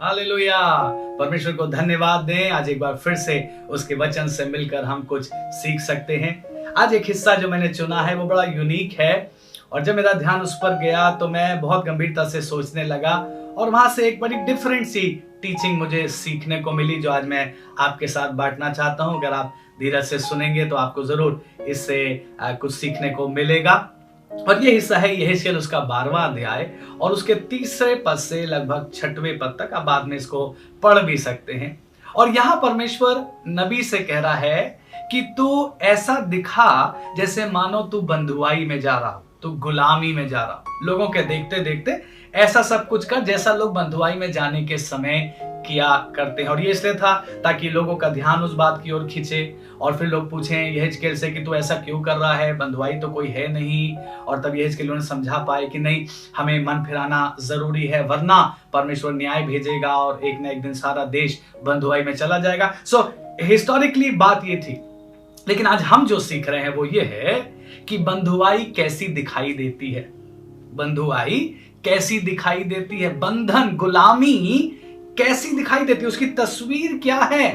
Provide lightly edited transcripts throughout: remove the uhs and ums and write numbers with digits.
Hallelujah. परमेश्वर को धन्यवाद दें। आज एक बार फिर से उसके वचन से मिलकर हम कुछ सीख सकते हैं। आज एक हिस्सा जो मैंने चुना है वो बड़ा यूनिक है और जब मेरा ध्यान उस पर गया तो मैं बहुत गंभीरता से सोचने लगा और वहां से एक बड़ी डिफरेंट सी टीचिंग मुझे सीखने को मिली जो आज मैं आपके साथ बांटना चाहता हूं। अगर आप धीरज से सुनेंगे तो आपको जरूर इससे कुछ सीखने को मिलेगा। और ये हिस्सा है यहेजकेल उसका 12वां अध्याय और उसके 3 पद से लगभग 6वें पद तक। आप बाद में इसको पढ़ भी सकते हैं। और यहां परमेश्वर नबी से कह रहा है कि तू ऐसा दिखा जैसे मानो तू बंधुआई में जा रहा हो, तू गुलामी में जा रहा हो। लोगों के देखते देखते ऐसा सब कुछ कर जैसा लोग बंधुआई में जाने के समय किया करते हैं। और ये इसलिए था ताकि लोगों का ध्यान उस बात की ओर खींचे और फिर लोग पूछें यहेजकेल से कि तू ऐसा क्यों कर रहा है, बंधुआई तो कोई है नहीं। और तब यहेजकेल उन्हें समझा पाए कि नहीं, हमें मन फिराना जरूरी है वरना परमेश्वर न्याय भेजेगा और एक न एक दिन सारा देश बंधुआई में चला जाएगा। सो हिस्टोरिकली बात ये थी। लेकिन आज हम जो सीख रहे हैं वो ये है कि बंधुआई कैसी दिखाई देती है। बंधुआई कैसी दिखाई देती है, बंधन गुलामी कैसी दिखाई देती है, उसकी तस्वीर क्या है।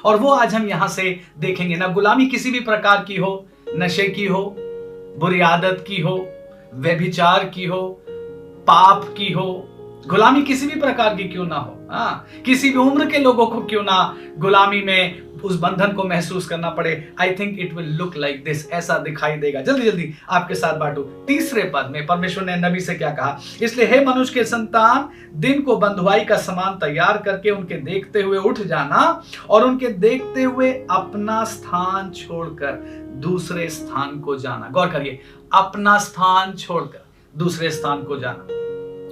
और वो आज हम यहां से देखेंगे ना। गुलामी किसी भी प्रकार की हो, नशे की हो, बुरी आदत की हो, व्यभिचार की हो, पाप की हो, गुलामी किसी भी प्रकार की क्यों ना हो, किसी भी उम्र के लोगों को क्यों ना गुलामी में उस बंधन को महसूस करना पड़े। I think it will look like this, ऐसा दिखाई देगा। जल्दी जल्दी आपके साथ बांटू। 3 पद में परमेश्वर ने नबी से क्या कहा, इसलिए हे मनुष्य के संतान, दिन को बंधुआई का सामान तैयार करके उनके देखते हुए उठ जाना और उनके देखते हुए अपना स्थान छोड़कर दूसरे स्थान को जाना। गौर करिए, अपना स्थान छोड़कर दूसरे स्थान को जाना।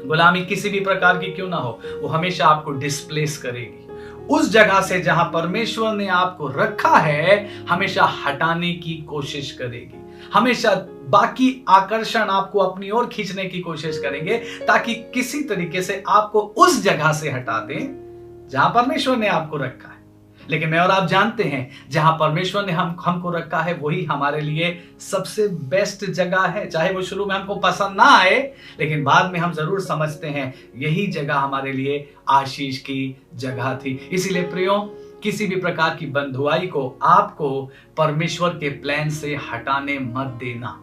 गुलामी किसी भी प्रकार की क्यों ना हो, वो हमेशा आपको डिस्प्लेस करेगी। उस जगह से जहां परमेश्वर ने आपको रखा है हमेशा हटाने की कोशिश करेगी। हमेशा बाकी आकर्षण आपको अपनी ओर खींचने की कोशिश करेंगे ताकि किसी तरीके से आपको उस जगह से हटा दें जहां परमेश्वर ने आपको रखा है। लेकिन मैं और आप जानते हैं जहां परमेश्वर ने हमको रखा है वही हमारे लिए सबसे बेस्ट जगह है। चाहे वो शुरू में हमको पसंद ना आए, लेकिन बाद में हम जरूर समझते हैं यही जगह हमारे लिए आशीष की जगह थी। इसीलिए प्रियो, किसी भी प्रकार की बंधुआई को आपको परमेश्वर के प्लान से हटाने मत देना।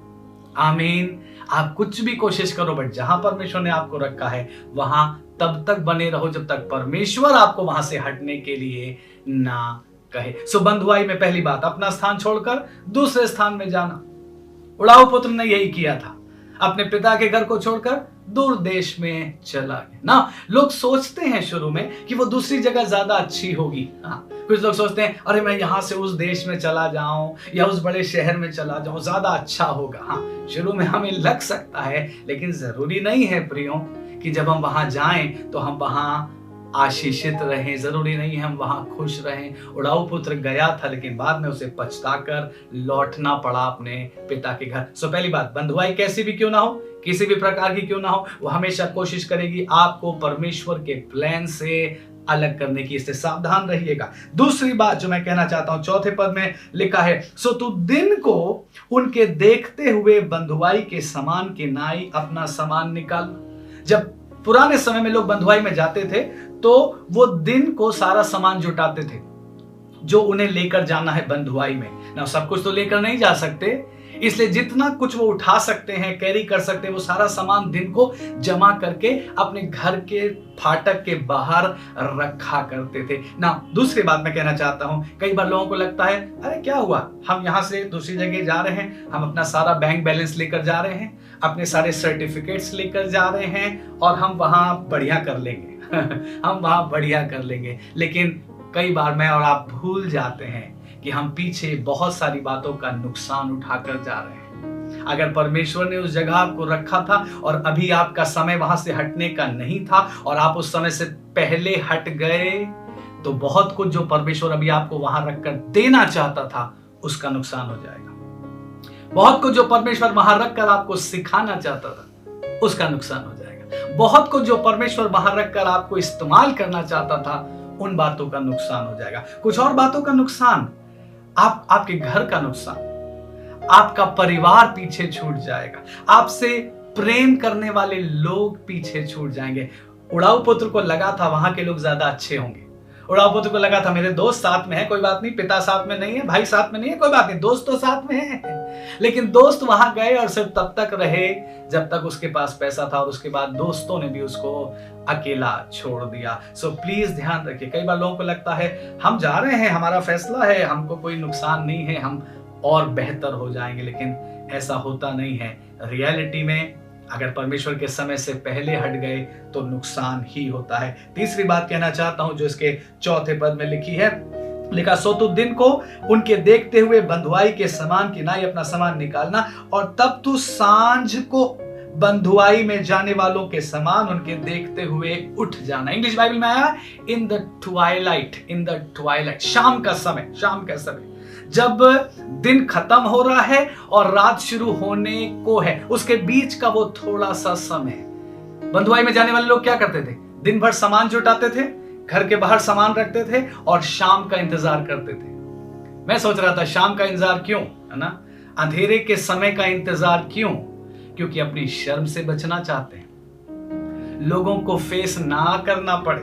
आमीन। आप कुछ भी कोशिश करो, बट जहां परमेश्वर ने आपको रखा है वहां तब तक बने रहो जब तक परमेश्वर आपको वहां से हटने के लिए ना कहे। सो बंधुआई में पहली बात, अपना स्थान छोड़कर दूसरे स्थान में जाना। उड़ाऊ पुत्र ने यही किया था, अपने पिता के घर को छोड़कर दूर देश में चला गया ना। लोग सोचते हैं शुरू में कि वो दूसरी जगह ज्यादा अच्छी होगी। कुछ लोग सोचते हैं अरे मैं यहां से उस देश में चला जाऊं या उस बड़े शहर में चला जाऊं, ज्यादा अच्छा होगा। शुरू में हमें लग सकता है, लेकिन जरूरी नहीं है प्रियो कि जब हम वहां जाएं तो हम वहां आशीषित रहें। जरूरी नहीं है हम वहां खुश रहें। उड़ाऊ पुत्र गया था लेकिन बाद में उसे पछताकर लौटना पड़ा अपने पिता के घर। सो पहली बात, बंधुआई कैसी भी क्यों ना हो, किसी भी प्रकार की क्यों ना हो, वो हमेशा कोशिश करेगी आपको परमेश्वर के प्लान से अलग करने की। इससे सावधान रहिएगा। दूसरी बात जो मैं कहना चाहता हूं, 4 पद में लिखा है, सो तू दिन को उनके देखते हुए बंधुआई के सामान के नाई अपना सामान निकाल। जब पुराने समय में लोग बंधुआई में जाते थे तो वो दिन को सारा सामान जुटाते थे जो उन्हें लेकर जाना है बंधुआई में ना। सब कुछ तो लेकर नहीं जा सकते, इसलिए जितना कुछ वो उठा सकते हैं, कैरी कर सकते हैं, वो सारा सामान दिन को जमा करके अपने घर के फाटक के बाहर रखा करते थे ना। दूसरी बात मैं कहना चाहता हूं, कई बार लोगों को लगता है अरे क्या हुआ, हम यहां से दूसरी जगह जा रहे हैं, हम अपना सारा बैंक बैलेंस लेकर जा रहे हैं, अपने सारे सर्टिफिकेट्स लेकर जा रहे हैं और हम वहां बढ़िया कर लेंगे हम वहां बढ़िया कर लेंगे। लेकिन कई बार मैं और आप भूल जाते हैं कि हम पीछे बहुत सारी बातों का नुकसान उठाकर जा रहे हैं। अगर परमेश्वर ने उस जगह आपको रखा था और अभी आपका समय वहां से हटने का नहीं था और आप उस समय से पहले हट गए, तो बहुत कुछ जो परमेश्वर अभी आपको वहां रखकर देना चाहता था उसका नुकसान हो जाएगा। बहुत कुछ जो परमेश्वर वहां रखकर आपको सिखाना चाहता था उसका नुकसान हो जाएगा। बहुत कुछ जो परमेश्वर वहां रखकर आपको इस्तेमाल करना चाहता था उन बातों का नुकसान हो जाएगा। कुछ और बातों का नुकसान, आपके घर का नुकसान, आपका परिवार पीछे छूट जाएगा, आपसे प्रेम करने वाले लोग पीछे छूट जाएंगे। उड़ाऊ पुत्र को लगा था वहां के लोग ज्यादा अच्छे होंगे। उड़ाऊ पुत्र को लगा था मेरे दोस्त साथ में है, कोई बात नहीं, पिता साथ में नहीं है, भाई साथ में नहीं है, कोई बात नहीं, दोस्त तो साथ में है। लेकिन दोस्त वहां गए और सिर्फ तब तक रहे जब तक उसके पास पैसा था, और उसके बाद दोस्तों ने भी उसको अकेला छोड़ दिया। सो प्लीज ध्यान रखिए, कई बार लोगों को लगता है हम जा रहे हैं, हमारा फैसला है, हमको कोई नुकसान नहीं है, हम और बेहतर हो जाएंगे, लेकिन ऐसा होता नहीं है। रियलिटी में अगर परमेश्वर के समय से पहले हट गए तो नुकसान ही होता है। तीसरी बात कहना चाहता हूं जो इसके चौथे पद में लिखी है, लिखा सो तू दिन को उनके देखते हुए बंधुआई के समान किनाई अपना सामान निकालना, और तब तू सांझ को बंधुआई में जाने वालों के समान उनके देखते हुए उठ जाना। इंग्लिश बाइबल में आया in the Twilight, in the Twilight, शाम का समय, शाम का समय, जब दिन खत्म हो रहा है और रात शुरू होने को है, उसके बीच का वो थोड़ा सा समय। बंधुआई में जाने वाले लोग क्या करते थे? दिन भर सामान जुटाते थे, घर के बाहर सामान रखते थे और शाम का इंतजार करते थे। मैं सोच रहा था शाम का इंतजार क्यों, है ना, अंधेरे के समय का इंतजार क्यों? क्योंकि अपनी शर्म से बचना चाहते हैं, लोगों को फेस ना करना पड़े,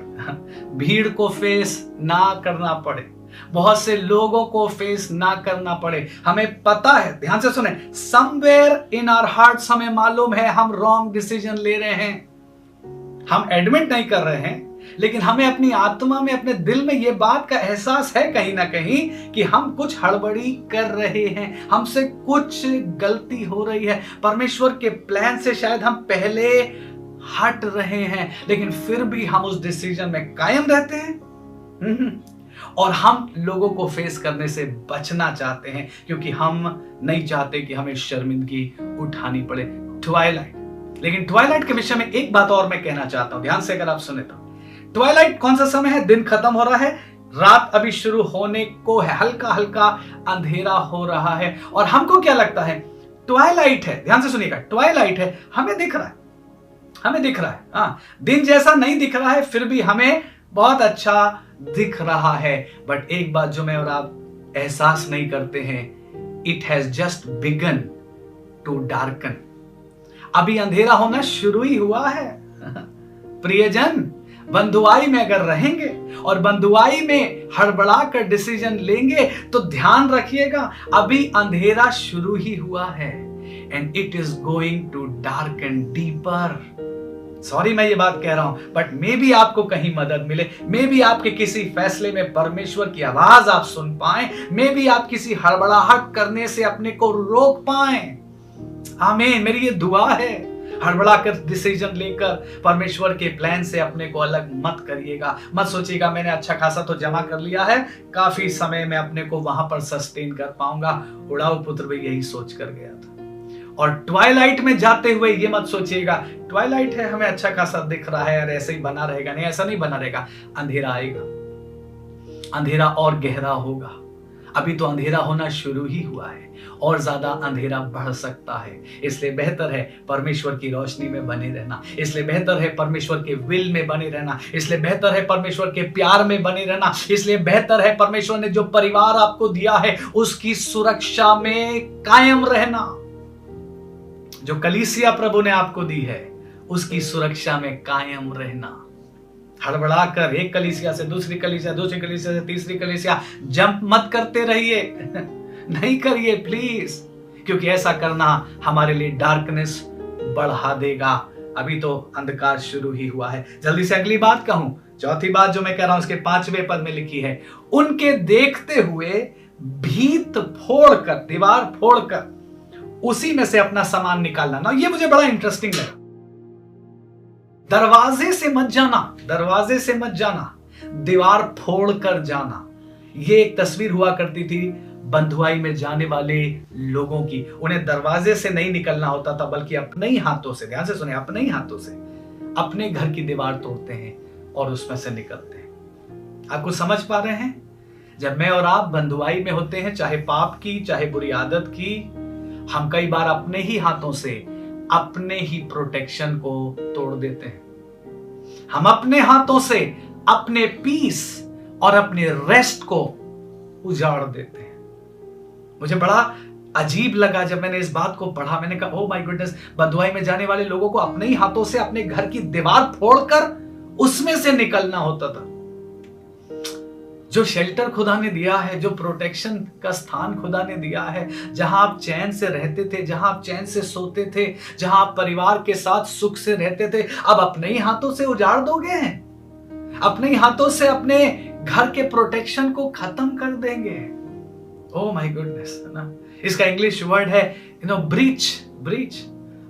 भीड़ को फेस ना करना पड़े, बहुत से लोगों को फेस ना करना पड़े। हमें पता है, ध्यान से सुने, समवेयर इन आवर हार्ट्स हमें मालूम है हम रॉन्ग डिसीजन ले रहे हैं, हम एडमिट नहीं कर रहे हैं, लेकिन हमें अपनी आत्मा में, अपने दिल में यह बात का एहसास है कहीं ना कहीं कि हम कुछ हड़बड़ी कर रहे हैं, हमसे कुछ गलती हो रही है, परमेश्वर के प्लान से शायद हम पहले हट रहे हैं, लेकिन फिर भी हम उस डिसीजन में कायम रहते हैं। और हम लोगों को फेस करने से बचना चाहते हैं क्योंकि हम नहीं चाहते कि हमें शर्मिंदगी उठानी पड़े। ट्वाइलाइट, लेकिन ट्वाइलाइट के विषय में एक बात और मैं कहना चाहता हूं, ध्यान से अगर आप सुने तो। ट्वाइलाइट कौन सा समय है? दिन खत्म हो रहा है, रात अभी शुरू होने को है, हल्का हल्का अंधेरा हो रहा है, और हमको क्या लगता है? ट्वाइलाइट है, ध्यान से सुनिएगा, ट्वाइलाइट है, हमें दिख रहा है, हमें दिख रहा है, हाँ, दिन जैसा नहीं दिख रहा है, फिर भी हमें बहुत अच्छा दिख रहा है। बट एक बात जो मैं और आप एहसास नहीं करते हैं, it has just begun to darken, अभी अंधेरा होना शुरू ही हुआ है। प्रियजन, बंधुआई में अगर रहेंगे और बंधुआई में हड़बड़ा कर डिसीजन लेंगे तो ध्यान रखिएगा, अभी अंधेरा शुरू ही हुआ है, and it is going to darken deeper. Sorry मैं ये बात कह रहा हूं, बट मे बी आपको कहीं मदद मिले, मे बी आपके किसी फैसले में परमेश्वर की आवाज आप सुन पाए, मे बी आप किसी हड़बड़ाहट करने से अपने को रोक पाए। आमीन, मेरी ये दुआ है। हड़बड़ा कर डिसीजन लेकर परमेश्वर के प्लान से अपने को अलग मत करिएगा। मत सोचिएगा मैंने अच्छा खासा तो जमा कर लिया है, काफी समय में अपने को वहां पर सस्टेन कर पाऊंगा। उड़ाऊ पुत्र भी यही सोच कर गया था। और ट्वाइलाइट में जाते हुए ये मत सोचिएगा ट्वाइलाइट है, हमें अच्छा खासा दिख रहा है और ऐसे ही बना रहेगा। नहीं, ऐसा नहीं बना रहेगा, अंधेरा आएगा, अंधेरा और गहरा होगा। अभी तो अंधेरा होना शुरू ही हुआ है और ज्यादा अंधेरा बढ़ सकता है। इसलिए बेहतर है परमेश्वर की रोशनी में बने रहना, इसलिए बेहतर है परमेश्वर के विल में बने रहना, इसलिए बेहतर है परमेश्वर के प्यार में बने रहना, इसलिए बेहतर है परमेश्वर ने जो परिवार आपको दिया है उसकी सुरक्षा में कायम रहना। जो कलीसिया प्रभु ने आपको दी है उसकी सुरक्षा में कायम रहना। हड़बड़ा कर एक कलीसिया से दूसरी कलीसिया, दूसरी कलीसिया से तीसरी कलीसिया जंप मत करते रहिए। नहीं करिए प्लीज, क्योंकि ऐसा करना हमारे लिए डार्कनेस बढ़ा देगा। अभी तो अंधकार शुरू ही हुआ है। जल्दी से अगली बात कहूं, चौथी बात जो मैं कह रहा हूं उसके 5वें पद में लिखी है, उनके देखते हुए भीत फोड़कर, दीवार फोड़कर उसी में से अपना सामान निकालना। ना ये मुझे बड़ा इंटरेस्टिंग लगा। दरवाजे से मत जाना, दरवाजे से मत जाना, दीवार फोड़ कर जाना। ये एक तस्वीर हुआ करती थी बंधुआई में जाने वाले लोगों की। उन्हें दरवाजे से नहीं निकलना होता था, बल्कि अपने ही हाथों से, ध्यान से सुने, अपने ही हाथों से अपने घर की दीवार तोड़ते हैं और उसमें से निकलते हैं। आप कुछ समझ पा रहे हैं? जब मैं और आप बंधुआई में होते हैं, चाहे पाप की चाहे बुरी आदत की, हम कई बार अपने ही हाथों से अपने ही प्रोटेक्शन को तोड़ देते हैं। हम अपने हाथों से अपने पीस और अपने रेस्ट को उजाड़ देते हैं। मुझे बड़ा अजीब लगा जब मैंने इस बात को पढ़ा। मैंने कहा ओह माय गुडनेस, बंधुआई में जाने वाले लोगों को अपने ही हाथों से अपने घर की दीवार फोड़कर उसमें से निकलना होता था। जो शेल्टर खुदा ने दिया है, जो प्रोटेक्शन का स्थान खुदा ने दिया है, जहां आप चैन से रहते थे, जहां आप चैन से सोते थे, जहां आप परिवार के साथ सुख से रहते थे, अब अपने ही हाथों से उजाड़ दोगे? अपने ही हाथों से अपने घर के प्रोटेक्शन को खत्म कर देंगे। ओह माय गुडनेस, है ना। इसका इंग्लिश वर्ड है ब्रीच। ब्रीच,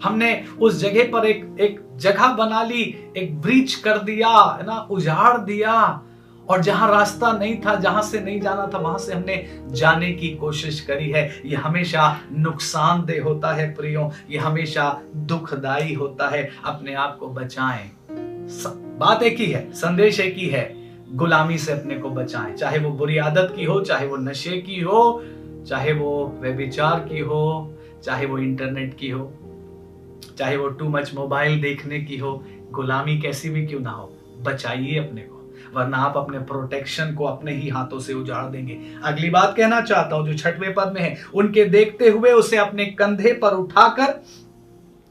हमने उस जगह पर एक जगह बना ली, एक ब्रीच कर दिया, है ना, उजाड़ दिया। और जहां रास्ता नहीं था, जहां से नहीं जाना था, वहां से हमने जाने की कोशिश करी है। ये हमेशा नुकसानदेह होता है प्रियो, ये हमेशा दुखदाई होता है। अपने आप को बचाएं। बात एक ही है, संदेश एक ही है, गुलामी से अपने को बचाएं। चाहे वो बुरी आदत की हो, चाहे वो नशे की हो, चाहे वो व्यभिचार की हो, चाहे वो इंटरनेट की हो, चाहे वो टू मच मोबाइल देखने की हो, गुलामी कैसी भी क्यों ना हो, बचाइए अपने को, वरना आप अपने प्रोटेक्शन को अपने ही हाथों से उजाड़ देंगे। अगली बात कहना चाहता हूं जो 6वें पद में है, उनके देखते हुए उसे अपने कंधे पर उठाकर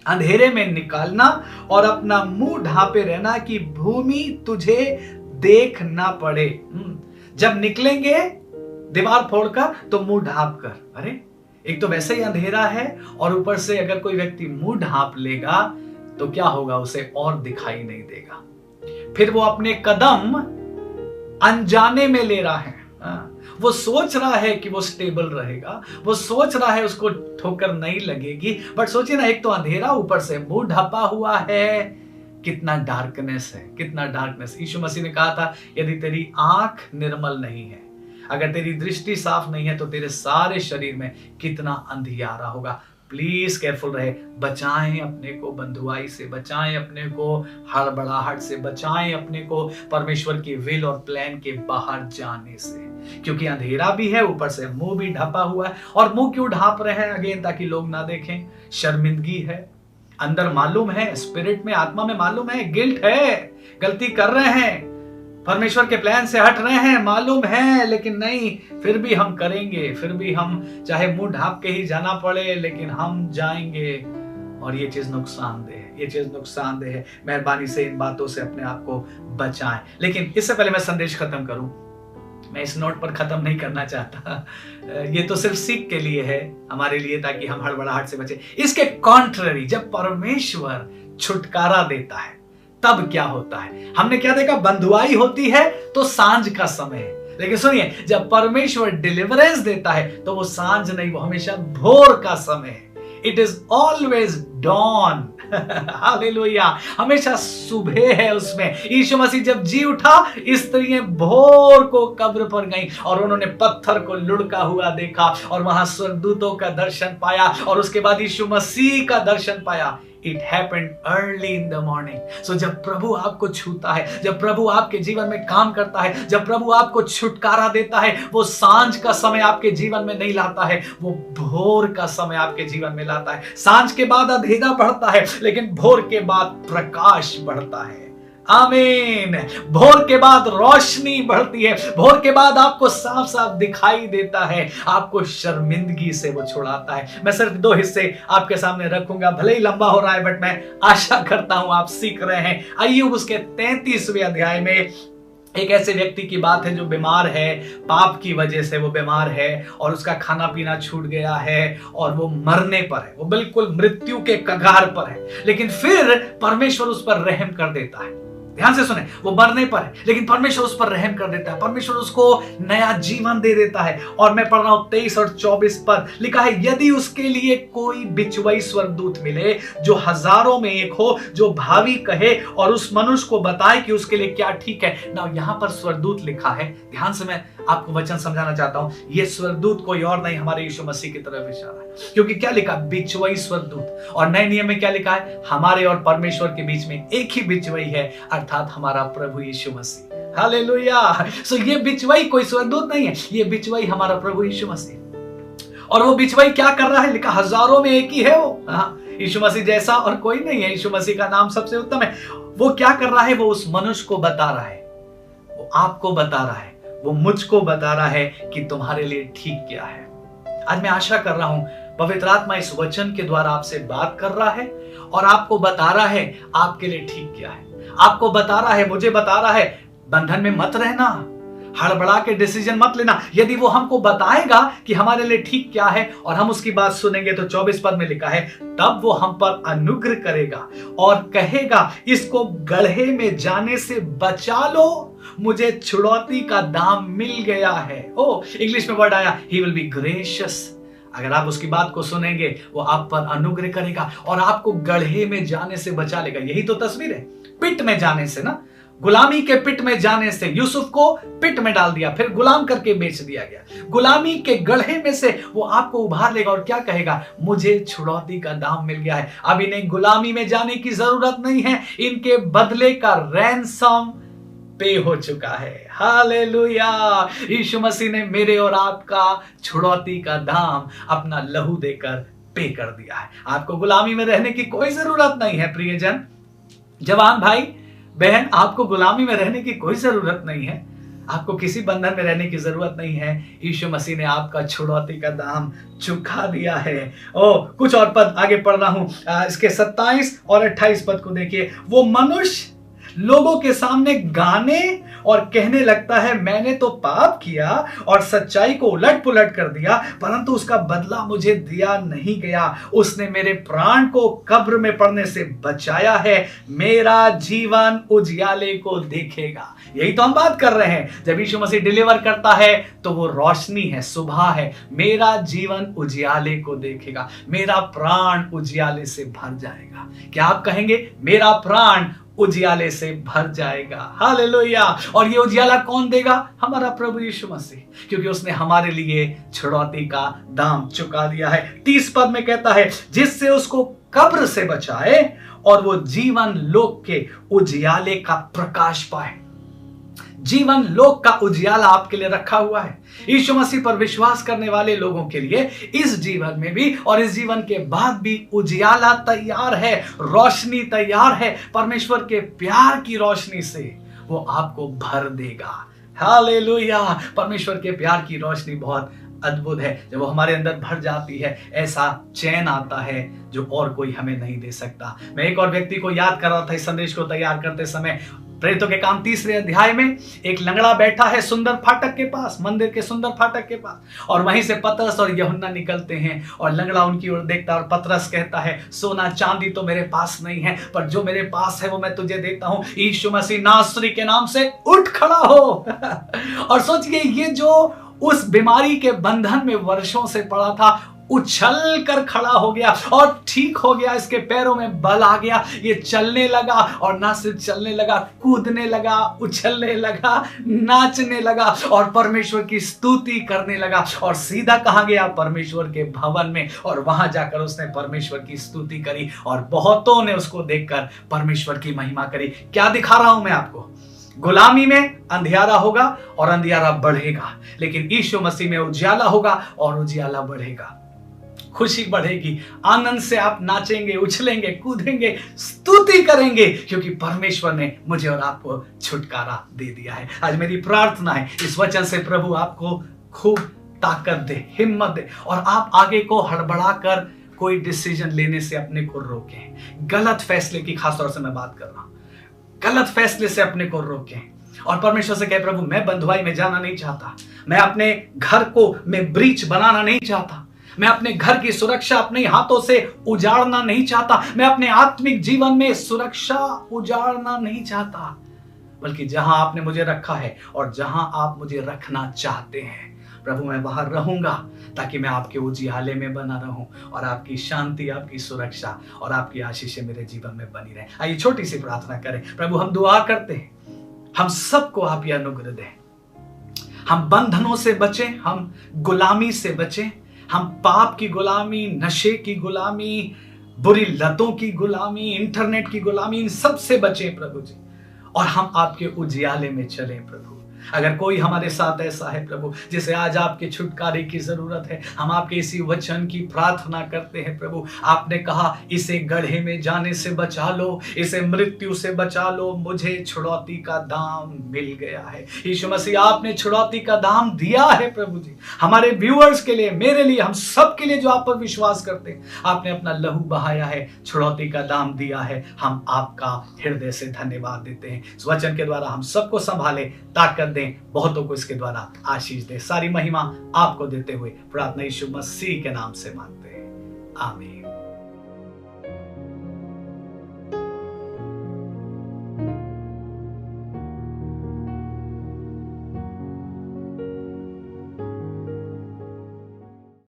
अंधेरे में निकालना और अपना मुंह ढांपे रहना कि भूमि तुझे देख ना पड़े। जब निकलेंगे दीवार फोड़कर तो मुंह ढांप कर। अरे एक तो वैसे ही अंधेरा है और ऊपर से अगर कोई व्यक्ति मुंह ढांप लेगा तो क्या होगा, उसे और दिखाई नहीं देगा। फिर वो अपने कदम अनजाने में ले रहा है। वो सोच रहा है कि वो स्टेबल रहेगा, वो सोच रहा है उसको ठोकर नहीं लगेगी, बट सोचिए ना, एक तो अंधेरा, ऊपर से मुंह ढपा हुआ है। कितना डार्कनेस है, कितना डार्कनेस। यीशु मसीह ने कहा था, यदि तेरी आंख निर्मल नहीं है, अगर तेरी दृष्टि साफ नहीं है, तो तेरे सारे शरीर में कितना अंधियारा होगा। प्लीज केयरफुल रहे, बचाएं अपने को बंधुआई से, बचाएं अपने को हड़बड़ाहट से, बचाएं अपने को परमेश्वर की विल और प्लान के बाहर जाने से, क्योंकि अंधेरा भी है, ऊपर से मुंह भी ढपा हुआ है। और मुंह क्यों ढांप रहे हैं? अगेन, ताकि लोग ना देखें। शर्मिंदगी है, अंदर मालूम है, स्पिरिट में, आत्मा में मालूम है, गिल्ट है, गलती कर रहे हैं, परमेश्वर के प्लान से हट रहे हैं, मालूम है, लेकिन नहीं, फिर भी हम करेंगे, फिर भी हम चाहे मुंह ढांप के ही जाना पड़े, लेकिन हम जाएंगे। और ये चीज नुकसानदेह है, ये चीज नुकसानदेह है। मेहरबानी से इन बातों से अपने आप को बचाएं। लेकिन इससे पहले मैं संदेश खत्म करूं, मैं इस नोट पर खत्म नहीं करना चाहता। ये तो सिर्फ सीख के लिए है, हमारे लिए, ताकि हम हड़बड़ाहट से बचे। इसके कॉन्ट्ररी, जब परमेश्वर छुटकारा देता है तब क्या होता है? हमने क्या देखा? बंधुआई होती है तो सांझ का समय है, लेकिन सुनिए, जब परमेश्वर डिलीवरेंस देता है तो वो सांझ नहीं, वो हमेशा भोर का समय है। It is always dawn. Hallelujah, हमेशा सुबह है उसमें। यीशु मसीह जब जी उठा, स्त्रियां भोर को कब्र पर गईं और उन्होंने पत्थर को लुढ़का हुआ देखा और वहां स्वर्गदूतों का दर्शन पाया और उसके बाद यीशु मसीह का दर्शन पाया। It happened early in the morning. So जब प्रभु आपको छूता है, जब प्रभु आपके जीवन में काम करता है, जब प्रभु आपको छुटकारा देता है, वो सांझ का समय आपके जीवन में नहीं लाता है, वो भोर का समय आपके जीवन में लाता है। सांझ के बाद अंधेरा बढ़ता है, लेकिन भोर के बाद प्रकाश बढ़ता है। आमीन। भोर के बाद रोशनी बढ़ती है, भोर के बाद आपको साफ साफ दिखाई देता है, आपको शर्मिंदगी से वो छुड़ाता है। मैं सिर्फ 2 हिस्से आपके सामने रखूंगा, भले ही लंबा हो रहा है, बट मैं आशा करता हूं आप सीख रहे हैं। अय्यूब उसके 33वें अध्याय में एक ऐसे व्यक्ति की बात है जो बीमार है, पाप की वजह से वो बीमार है और उसका खाना पीना छूट गया है और वो मरने पर है, वो बिल्कुल मृत्यु के कगार पर है। लेकिन फिर परमेश्वर उस पर रहम कर देता है। ध्यान से सुने, वो मरने पर है लेकिन परमेश्वर उस पर रहम कर देता है, परमेश्वर उसको नया जीवन दे देता है। और मैं पढ़ रहा हूं 23 और 24 पद, लिखा है, यदि उसके लिए कोई बिचवई स्वर्गदूत मिले जो हजारों में एक हो, जो भावी कहे और उस मनुष्य को बताए कि उसके लिए क्या ठीक है। ना यहां पर स्वर्गदूत लिखा है, ध्यान से मैं आपको वचन समझाना चाहता हूं। ये स्वर्गदूत कोई और नहीं, हमारे यीशु मसीह की तरफ इशारा है, क्योंकि क्या लिखा? बिचवई स्वर्गदूत। और नए नियम में क्या लिखा है? हमारे और परमेश्वर के बीच में एक ही बिचवई है, अर्थात हमारा प्रभु यीशु मसीह। हालेलुया। सो ये बिचवई कोई स्वर्गदूत नहीं है, ये बिचवई हमारा प्रभु यीशु मसीह। और वो बिचवई क्या कर रहा है? लिखा हजारों में एक ही है वो। यीशु मसीह जैसा और कोई नहीं है, यीशु मसीह का नाम सबसे उत्तम है। वो क्या कर रहा है? वो उस मनुष्य को बता रहा है, वो आपको बता रहा है, वो मुझको बता रहा है कि तुम्हारे लिए ठीक क्या है। आज मैं आशा कर रहा हूं पवित्र आत्मा इस वचन के द्वारा आपसे बात कर रहा है और आपको बता रहा है आपके लिए ठीक क्या है। आपको बता रहा है, मुझे बता रहा है, बंधन में मत रहना, हड़बड़ा के डिसीजन मत लेना। यदि वो हमको बताएगा कि हमारे लिए ठीक क्या है और हम उसकी बात सुनेंगे, तो 24 पद में लिखा है, तब वो हम पर अनुग्रह करेगा और कहेगा, इसको गड्ढे में जाने से बचा लो, मुझे छुड़ौती का दाम मिल गया है। ओ, इंग्लिश में वर्ड आया, ही विल बी ग्रेशियस। अगर आप उसकी बात को सुनेंगे, वो आप पर अनुग्रह करेगा और आपको गड्ढे में जाने से बचा लेगा। यही तो तस्वीर है, पिट में जाने से ना, गुलामी के पिट में जाने से। यूसुफ को पिट में डाल दिया, फिर गुलाम करके बेच दिया गया। गुलामी के गड्ढे में से वो आपको उभार लेगा और क्या कहेगा, मुझे छुड़ौती का दाम मिल गया है। अब इन्हें गुलामी में जाने की जरूरत नहीं है, इनके बदले का रैंसम पे हो चुका है। हालेलुया! यीशु मसीह ने मेरे और आपका छुड़ौती का दाम अपना लहू देकर पे कर दिया है। आपको गुलामी में रहने की कोई जरूरत नहीं है प्रियजन। जवान भाई बहन, आपको गुलामी में रहने की कोई जरूरत नहीं है, आपको किसी बंधन में रहने की जरूरत नहीं है। यीशु मसीह ने आपका छुड़ौती का दाम चुका दिया है। ओ, कुछ और पद आगे पढ़ रहा हूं, इसके 27 और 28 पद को देखिए। वो मनुष्य लोगों के सामने गाने और कहने लगता है, मैंने तो पाप किया और सच्चाई को उलट पुलट कर दिया, परंतु उसका बदला मुझे दिया नहीं गया। उसने मेरे प्राण को कब्र में पड़ने से बचाया है, मेरा जीवन उजियाले को देखेगा। यही तो हम बात कर रहे हैं। जब यीशु मसीह डिलीवर करता है तो वो रोशनी है, सुबह है। मेरा जीवन उजियाले को देखेगा, मेरा प्राण उजियाले से भर जाएगा। क्या आप कहेंगे, मेरा प्राण उजियाले से भर जाएगा? हालेलुया! और ये उजियाला कौन देगा? हमारा प्रभु यीशु मसीह, क्योंकि उसने हमारे लिए छुड़ौती का दाम चुका दिया है। 30 पद में कहता है, जिससे उसको कब्र से बचाए और वो जीवन लोक के उजियाले का प्रकाश पाए। जीवन लोक का उजियाला आपके लिए रखा हुआ है। यीशु मसीह पर विश्वास करने वाले लोगों के लिए इस जीवन में भी और इस जीवन के बाद भी उजियाला तैयार है, रोशनी तैयार है। परमेश्वर के प्यार की रोशनी से वो आपको भर देगा। हालेलुया! परमेश्वर के प्यार की रोशनी बहुत अद्भुत है। जब वो हमारे अंदर भर जाती है, ऐसा चैन आता है जो और कोई हमें नहीं दे सकता। मैं एक और व्यक्ति को याद कर रहा था इस संदेश को तैयार करते समय। प्रेरितों के काम 3 अध्याय में एक लंगड़ा बैठा है सुंदर फाटक के पास, मंदिर के सुंदर फाटक के पास, और वहीं से पतरस और यूहन्ना निकलते हैं और लंगड़ा उनकी ओर देखता और पतरस कहता है, सोना चांदी तो मेरे पास नहीं है, पर जो मेरे पास है वो मैं तुझे देता हूं। यीशु मसीह नासरी के नाम से उठ खड़ा हो। और सोचिए, ये जो उस बीमारी के बंधन में वर्षों से पड़ा था, उछल कर खड़ा हो गया और ठीक हो गया। इसके पैरों में बल आ गया, ये चलने लगा, और ना सिर्फ चलने लगा, कूदने लगा, उछलने लगा, नाचने लगा और परमेश्वर की स्तुति करने लगा। और सीधा कहां गया? परमेश्वर के भवन में, और वहां जाकर उसने परमेश्वर की स्तुति करी और बहुतों ने उसको देखकर परमेश्वर की महिमा करी। क्या दिखा रहा हूं मैं आपको? गुलामी में अंधियारा होगा और अंधियारा बढ़ेगा, लेकिन यीशु मसीह में उजियाला होगा और उजियाला बढ़ेगा। खुशी बढ़ेगी, आनंद से आप नाचेंगे, उछलेंगे, कूदेंगे, स्तुति करेंगे, क्योंकि परमेश्वर ने मुझे और आपको छुटकारा दे दिया है। आज मेरी प्रार्थना है, इस वचन से प्रभु आपको खूब ताकत दे, हिम्मत दे, और आप आगे को हड़बड़ा कर कोई डिसीजन लेने से अपने को रोकें। गलत फैसले की खासतौर से मैं बात कर रहा हूं, गलत फैसले से अपने को रोकें और परमेश्वर से कहे, प्रभु मैं बंधुआई में जाना नहीं चाहता, मैं अपने घर को मैं ब्रीच बनाना नहीं चाहता, मैं अपने घर की सुरक्षा अपने हाथों से उजाड़ना नहीं चाहता, मैं अपने आत्मिक जीवन में सुरक्षा उजाड़ना नहीं चाहता, बल्कि जहां आपने मुझे रखा है और जहां आप मुझे रखना चाहते हैं, प्रभु मैं बाहर रहूंगा, ताकि मैं आपके उजियाले में बना रहूं और आपकी शांति, आपकी सुरक्षा और आपकी आशीषें मेरे जीवन में बनी रहे। आइए छोटी सी प्रार्थना करें। प्रभु हम दुआ करते हैं, हम सबको आप यह अनुग्रह दें, हम बंधनों से बचें, हम गुलामी से बचें, हम पाप की गुलामी, नशे की गुलामी, बुरी लतों की गुलामी, इंटरनेट की गुलामी, इन सब से बचें प्रभु जी, और हम आपके उजियाले में चलें प्रभु। अगर कोई हमारे साथ ऐसा है प्रभु जिसे आज आपके छुटकारे की जरूरत है, हम आपके इसी वचन की प्रार्थना करते हैं प्रभु। आपने कहा इसे गड्ढे में जाने से बचा लो, इसे मृत्यु से बचा लो, मुझे छुड़ौती का दाम मिल गया है। यीशु मसीह आपने छुड़ौती का दाम दिया है प्रभु जी, हमारे व्यूअर्स के लिए, मेरे लिए, हम सब के लिए जो आप पर विश्वास करते हैं। आपने अपना लहू बहाया है, छुड़ौती का दाम दिया है। हम आपका हृदय से धन्यवाद देते हैं। इस वचन के द्वारा हम सबको संभाले, ताकत दें, बहुतों को इसके द्वारा आशीष दे। सारी महिमा आपको देते हुए प्रार्थना यीशु मसीह के नाम से मांगते हैं, आमीन।